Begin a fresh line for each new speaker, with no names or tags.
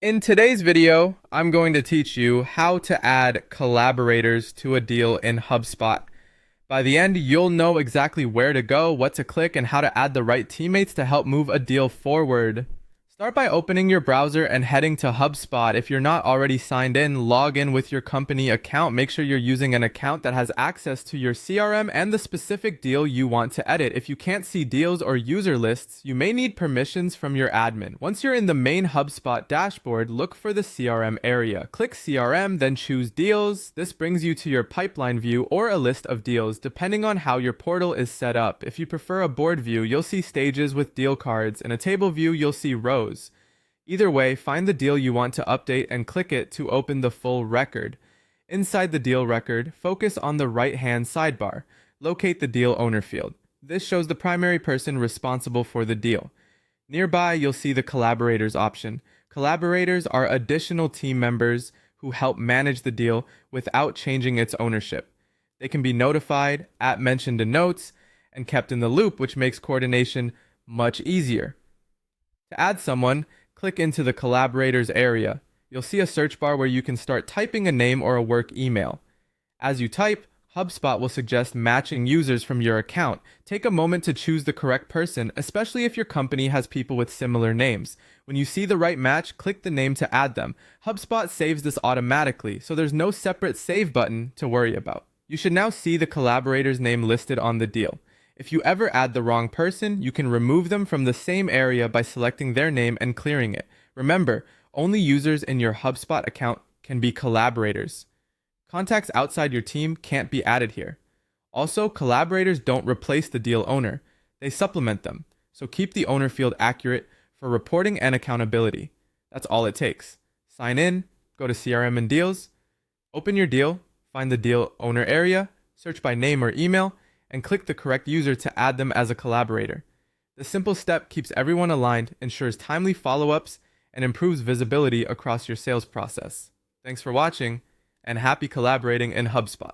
In today's video, I'm going to teach you how to add collaborators to a deal in Hubspot. By the end, you'll know exactly where to go, what to click, and how to add the right teammates to help move a deal forward. Start by opening your browser and heading to Hubspot. If you're not already signed in, log in with your company account. Make sure you're using an account that has access to your CRM and the specific deal you want to edit. If you can't see deals or user lists, you may need permissions from your admin. Once you're in the main Hubspot dashboard, look for the CRM area. Click CRM, then choose Deals. This brings you to your pipeline view or a list of deals, depending on how your portal is set up. If you prefer a board view, you'll see stages with deal cards. In a table view, you'll see rows. Either way, find the deal you want to update and click it to open the full record. Inside the deal record, focus on the right-hand sidebar. Locate the deal owner field. This shows the primary person responsible for the deal. Nearby, you'll see the collaborators option. Collaborators are additional team members who help manage the deal without changing its ownership. They can be notified, mentioned in notes, and kept in the loop, which makes coordination much easier. To add someone, click into the Collaborators area. You'll see a search bar where you can start typing a name or a work email. As you type, HubSpot will suggest matching users from your account. Take a moment to choose the correct person, especially if your company has people with similar names. When you see the right match, click the name to add them. HubSpot saves this automatically, so there's no separate save button to worry about. You should now see the collaborator's name listed on the deal. If you ever add the wrong person, you can remove them from the same area by selecting their name and clearing it. Remember, only users in your HubSpot account can be collaborators. Contacts outside your team can't be added here. Also, collaborators don't replace the deal owner. They supplement them. So keep the owner field accurate for reporting and accountability. That's all it takes. Sign in, go to CRM and Deals, open your deal, find the deal owner area, search by name or email, and click the correct user to add them as a collaborator. This simple step keeps everyone aligned, ensures timely follow-ups, and improves visibility across your sales process. Thanks for watching, and happy collaborating in HubSpot.